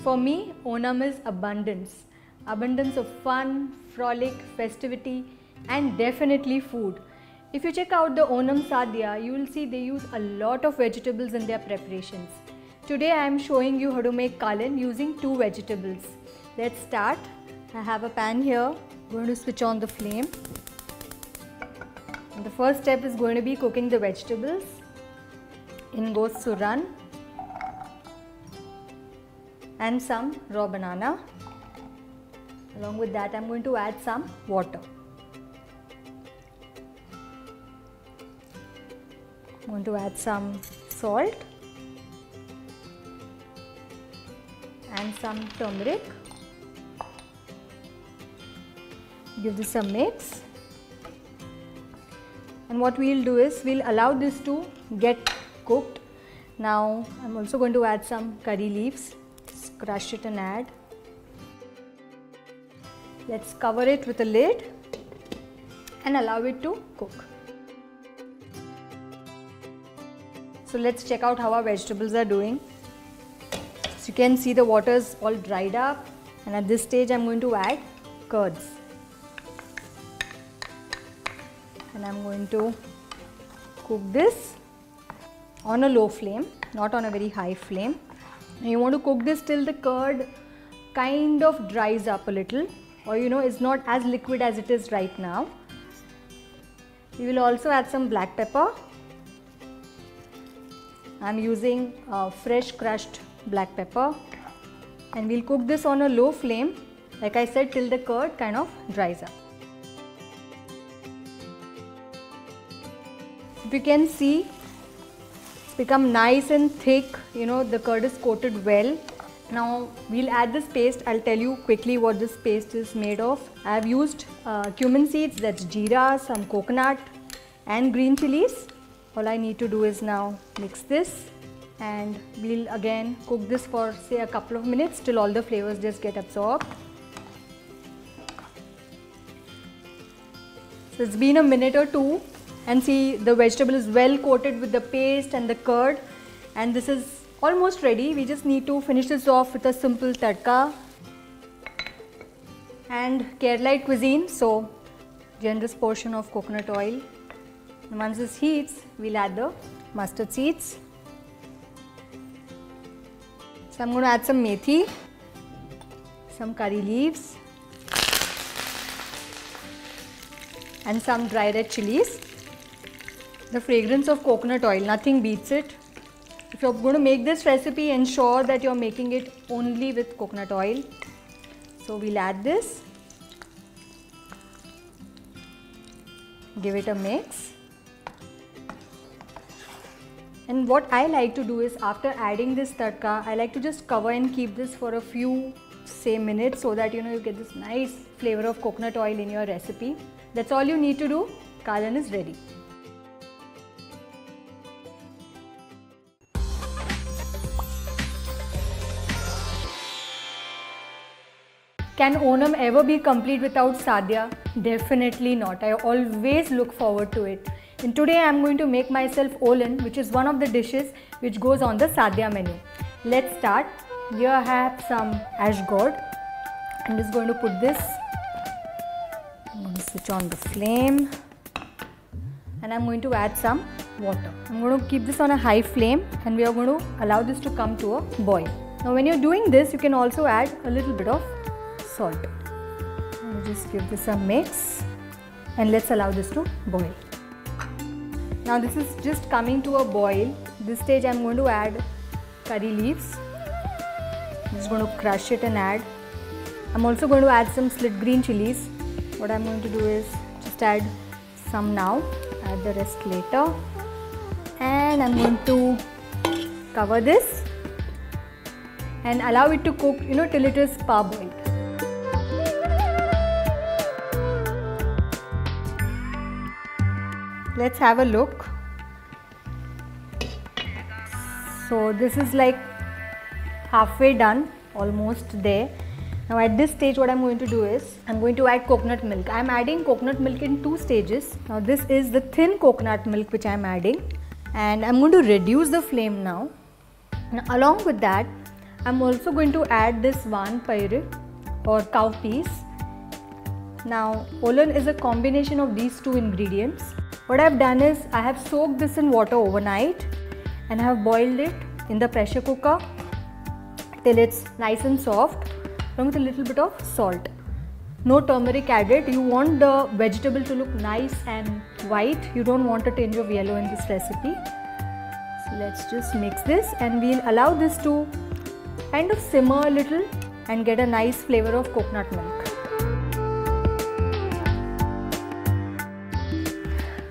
For me, Onam is abundance. Abundance of fun, frolic, festivity, and definitely food. If you check out the Onam Sadhya, you will see they use a lot of vegetables in their preparations. Today I am showing you how to make kalan using 2 vegetables. Let's start. I have a pan here. I'm going to switch on the flame. And the first step is going to be cooking the vegetables. In goes suran and some raw banana. Along with that, I'm going to add some water. I'm going to add some salt and some turmeric. Give this a mix. And what we'll do is we'll allow this to get cooked. Now I'm also going to add some curry leaves. Just crush it and add. Let's cover it with a lid and allow it to cook. So let's check out how our vegetables are doing. So you can see the water is all dried up, and at this stage I'm going to add curds. And I'm going to cook this on a low flame, not on a very high flame. And you want to cook this till the curd kind of dries up a little, or is not as liquid as it is right now. We will also add some black pepper. I'm using fresh crushed black pepper, and we'll cook this on a low flame, like I said, till the curd kind of dries up. If you can see, it's become nice and thick, the curd is coated well. Now we'll add this paste. I'll tell you quickly what this paste is made of. I've used cumin seeds, that's jeera, some coconut and green chilies. All I need to do is now mix this, and we'll again cook this for say a couple of minutes till all the flavors just get absorbed. So it's been a minute or two, and see the vegetable is well coated with the paste and the curd, and this is almost ready. We just need to finish this off with a simple tadka and Kerala cuisine, so generous portion of coconut oil. And once this heats, we'll add the mustard seeds. So I'm going to add some methi, some curry leaves and some dry red chilies. The fragrance of coconut oil, nothing beats it. If you're going to make this recipe, ensure that you're making it only with coconut oil. So we'll add this, give it a mix. And what I like to do is, after adding this tadka, I like to just cover and keep this for a few minutes, so that you get this nice flavor of coconut oil in your recipe. That's all you need to do. Kalan is ready. Can Onam ever be complete without sadhya? Definitely not. I always look forward to it. And today I am going to make myself olan, which is one of the dishes which goes on the sadhya menu. Let's start. Here I have some ash gourd. I'm just going to put this. I'm going to switch on the flame, and I'm going to add some water. I'm going to keep this on a high flame, and we are going to allow this to come to a boil. Now when you're doing this, you can also add a little bit of salt. I'll just give this a mix, and let's allow this to boil. Now this is just coming to a boil. This stage I'm going to add curry leaves. I'm just going to crush it and add. I'm also going to add some slit green chilies. What I'm going to do is just add some now, add the rest later, and I'm going to cover this and allow it to cook till it is parboiled. Let's have a look. So this is like halfway done, almost there. Now at this stage what I'm going to do is, I'm going to add coconut milk. I'm adding coconut milk in 2 stages. Now this is the thin coconut milk which I'm adding, and I'm going to reduce the flame now. And along with that, I'm also going to add this van pairi or cowpeas. Now olen is a combination of these two ingredients. What I've done is I have soaked this in water overnight and I have boiled it in the pressure cooker till it's nice and soft, along with a little bit of salt. No turmeric added. You want the vegetable to look nice and white. You don't want a tinge of yellow in this recipe. So let's just mix this and we'll allow this to kind of simmer a little and get a nice flavor of coconut milk.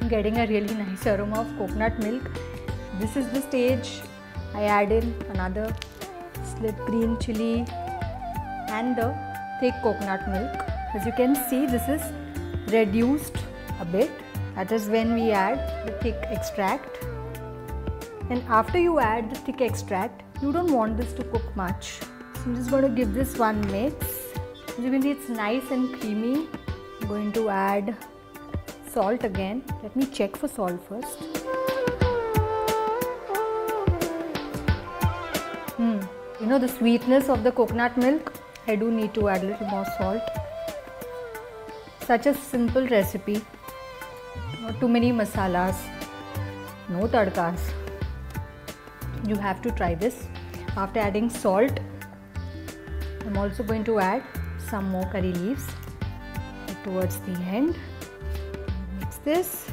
I'm getting a really nice aroma of coconut milk. This is the stage I add in another slit green chili and the thick coconut milk. As you can see, this is reduced a bit. That is when we add the thick extract. And after you add the thick extract, you don't want this to cook much. So I'm just going to give this one mix. As you can see, it's nice and creamy. I'm going to add salt again. Let me check for salt first. You know the sweetness of the coconut milk? I do need to add a little more salt. Such a simple recipe, not too many masalas, no tadkas. You have to try this. After adding salt, I'm also going to add some more curry leaves towards the end. Mix this.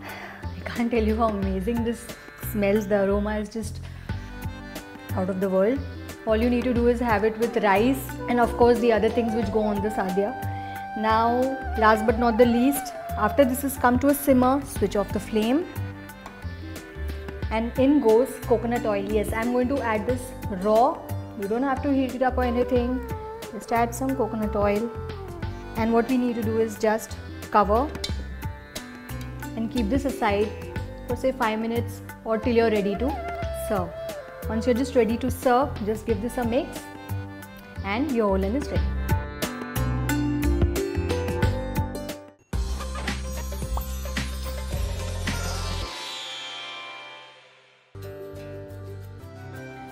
I can't tell you how amazing this smells. The aroma is just out of the world. All you need to do is have it with rice and of course the other things which go on the sadhya. Now last but not the least, after this has come to a simmer, switch off the flame and in goes coconut oil. Yes, I'm going to add this raw. You don't have to heat it up or anything. Just add some coconut oil and what we need to do is just cover and keep this aside for say 5 minutes or till you're ready to serve. Once you're just ready to serve, just give this a mix and your olen is ready.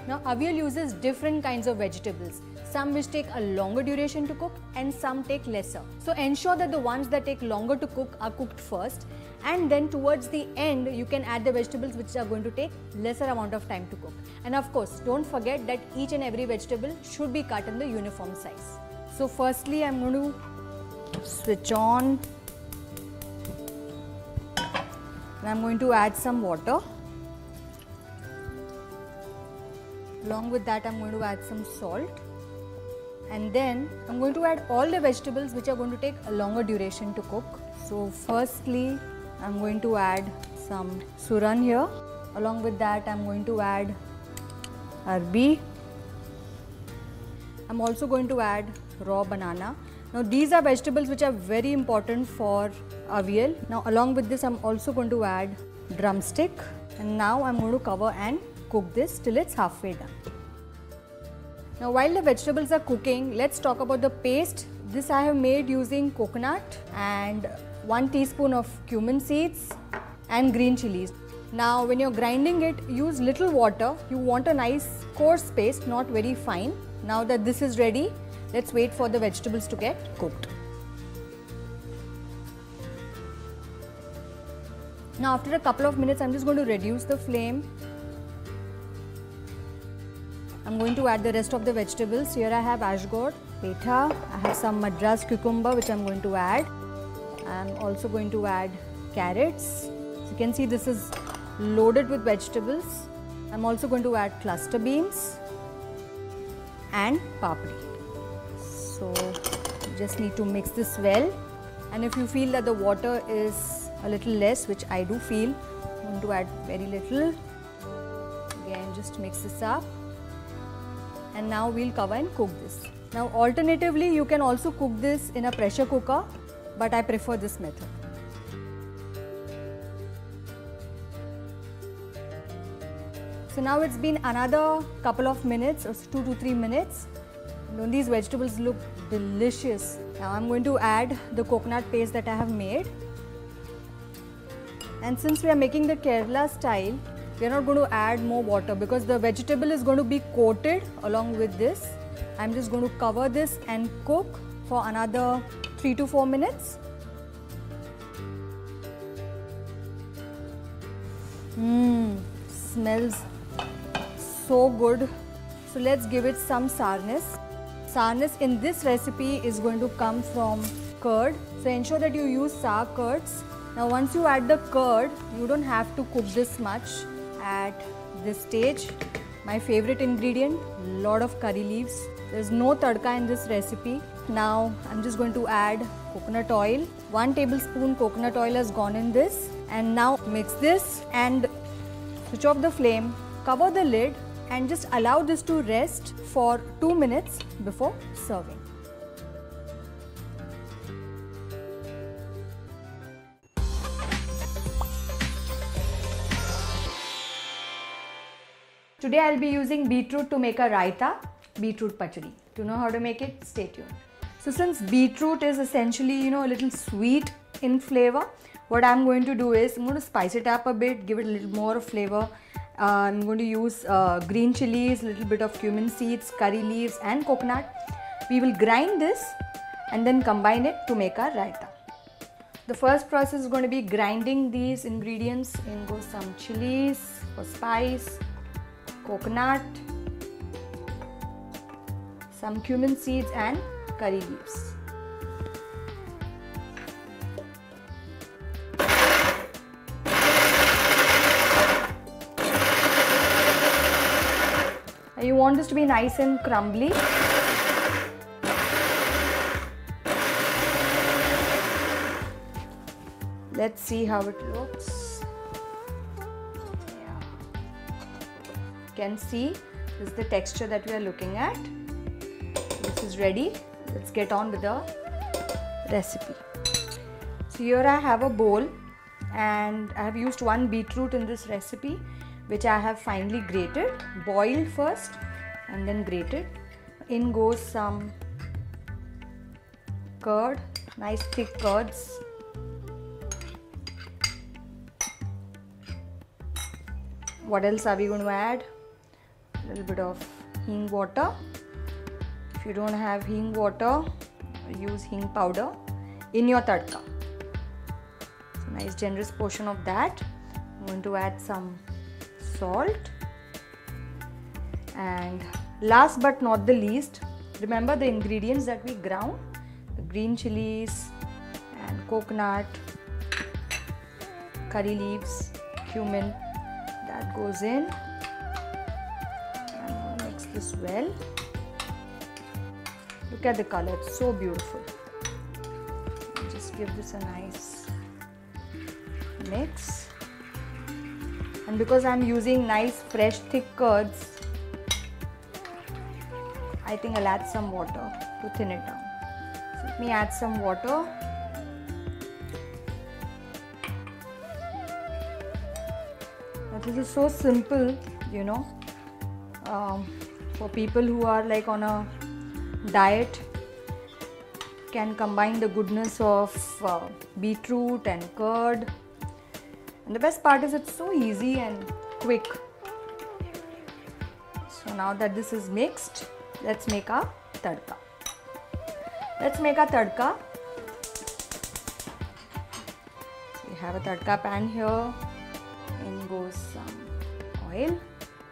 Now avial uses different kinds of vegetables, some which take a longer duration to cook and some take lesser. So ensure that the ones that take longer to cook are cooked first and then towards the end you can add the vegetables which are going to take lesser amount of time to cook. And of course don't forget that each and every vegetable should be cut in the uniform size. So firstly I'm going to switch on and I'm going to add some water. Along with that I'm going to add some salt and then I'm going to add all the vegetables which are going to take a longer duration to cook. So firstly I'm going to add some suran here. Along with that I'm going to add arbi. I'm also going to add raw banana. Now these are vegetables which are very important for avial. Now along with this I'm also going to add drumstick and now I'm going to cover and cook this till it's halfway done. Now while the vegetables are cooking, let's talk about the paste. This I have made using coconut and 1 teaspoon of cumin seeds and green chilies. Now when you're grinding it, use little water. You want a nice coarse paste, not very fine. Now that this is ready, let's wait for the vegetables to get cooked. Now after a couple of minutes, I'm just going to reduce the flame. I'm going to add the rest of the vegetables. Here I have ashgor, petha, I have some madras cucumber which I'm going to add. I'm also going to add carrots. So you can see this is loaded with vegetables. I'm also going to add cluster beans and papri. So you just need to mix this well, and if you feel that the water is a little less, which I do feel, I'm going to add very little. Again, just mix this up and now we'll cover and cook this. Now alternatively you can also cook this in a pressure cooker, but I prefer this method. So now it's been another couple of minutes, or 2 to 3 minutes. And these vegetables look delicious. Now I'm going to add the coconut paste that I have made. And since we are making the Kerala style, We are not going to add more water because the vegetable is going to be coated along with this. I'm just going to cover this and cook for another 3 to 4 minutes. Smells so good. So let's give it some sourness. Sourness in this recipe is going to come from curd. So ensure that you use sour curds. Now once you add the curd, you don't have to cook this much. At this stage, my favorite ingredient, lot of curry leaves. There's no tadka in this recipe. Now I'm just going to add coconut oil. 1 tablespoon coconut oil has gone in this. And now mix this and switch off the flame, cover the lid and just allow this to rest for 2 minutes before serving. Today I'll be using beetroot to make a raita, beetroot pachadi. To know how to make it, stay tuned. So since beetroot is essentially, a little sweet in flavor, what I'm going to do is I'm going to spice it up a bit, give it a little more flavor. I'm going to use green chilies, a little bit of cumin seeds, curry leaves and coconut. We will grind this and then combine it to make our raita. The first process is going to be grinding these ingredients. In goes some chilies for spice, coconut, some cumin seeds and curry leaves. You want this to be nice and crumbly. Let's see how it looks. Yeah. You can see this is the texture that we are looking at. This is ready. Let's get on with the recipe. So here I have a bowl and I have used 1 beetroot in this recipe, which I have finely grated, boiled first and then grated. In goes some curd, nice thick curds. What else are we going to add? A little bit of hing water. If you don't have hing water, use hing powder in your tadka. So nice generous portion of that. I'm going to add some salt, and last but not the least, remember the ingredients that we ground, the green chilies and coconut, curry leaves, cumin, that goes in. I'm going to mix this well. Look at the color, it's so beautiful. Just give this a nice mix. And because I'm using nice fresh thick curds, I think I'll add some water to thin it down. So let me add some water. Now this is so simple, for people who are like on a diet, can combine the goodness of beetroot and curd. And the best part is it's so easy and quick. So now that this is mixed, let's make our tadka. So we have a tadka pan here. In goes some oil,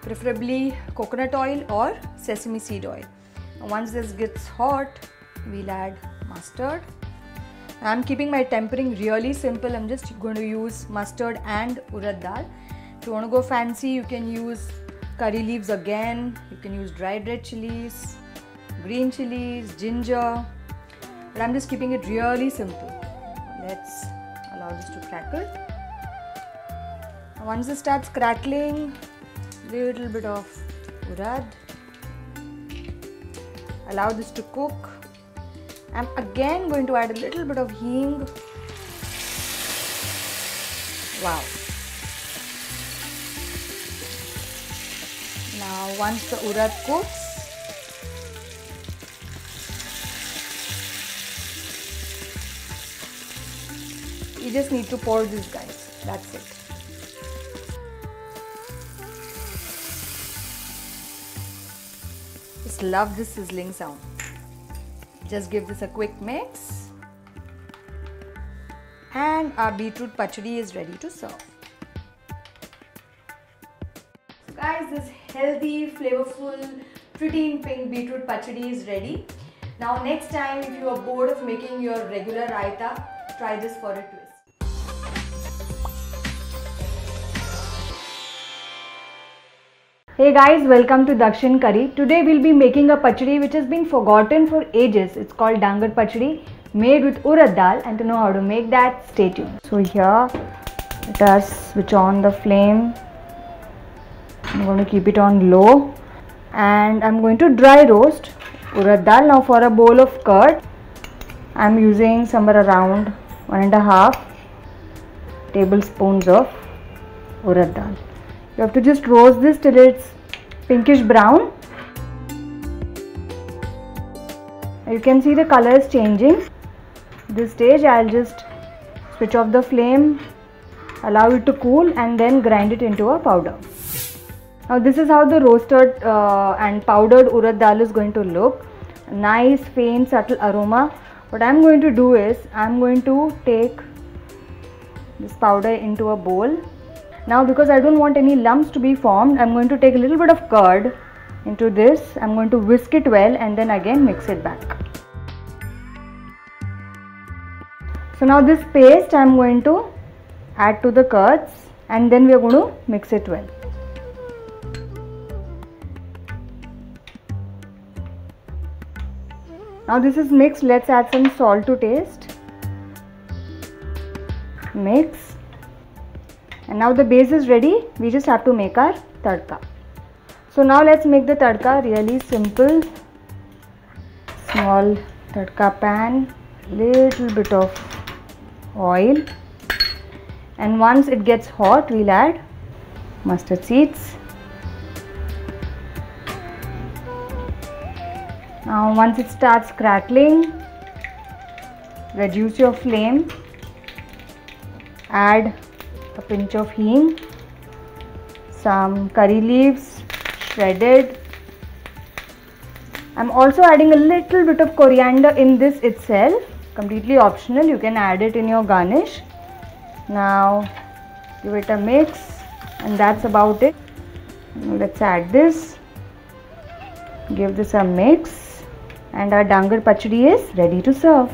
preferably coconut oil or sesame seed oil. And once this gets hot, we'll add mustard. I'm keeping my tempering really simple. I'm just going to use mustard and urad dal. If you want to go fancy, you can use curry leaves again. You can use dried red chilies, green chilies, ginger. But I'm just keeping it really simple. Let's allow this to crackle. Once it starts crackling, little bit of urad. Allow this to cook. I'm again going to add a little bit of hing. Wow. Now once the urad cooks, you just need to pour this, guys. That's it. just love this sizzling sound. Just give this a quick mix. And our beetroot pachadi is ready to serve. So guys, this healthy, flavorful, pretty in pink beetroot pachadi is ready. Now next time if you are bored of making your regular raita, try this for a twist. Hey guys, welcome to Dakshin Curry. Today we'll be making a pachadi which has been forgotten for ages. It's called Dangar Pachadi, made with urad dal, and to know how to make that, stay tuned. So here, let us switch on the flame. I'm going to keep it on low and I'm going to dry roast urad dal. Now for a bowl of curd, I'm using somewhere around 1.5 tablespoons of urad dal. You have to just roast this till it's pinkish brown. You can see the color is changing. At this stage, I'll just switch off the flame, allow it to cool, and then grind it into a powder. Now this is how the roasted and powdered urad dal is going to look. A nice, faint, subtle aroma. What I'm going to do is, I'm going to take this powder into a bowl. Now because I don't want any lumps to be formed, I'm going to take a little bit of curd into this. I'm going to whisk it well and then again mix it back. So now this paste I'm going to add to the curds and then we are going to mix it well. Now this is mixed. Let's add some salt to taste. Mix. And now the base is ready. We just have to make our tadka. So now let's make the tadka really simple. Small tadka pan, little bit of oil, and once it gets hot, we'll add mustard seeds. Now once it starts crackling, reduce your flame, add a pinch of hing, some curry leaves shredded. I'm also adding a little bit of coriander in this itself, completely optional. You can add it in your garnish. Now give it a mix and that's about it. Let's add this, give this a mix, and our Dangar Pachadi is ready to serve.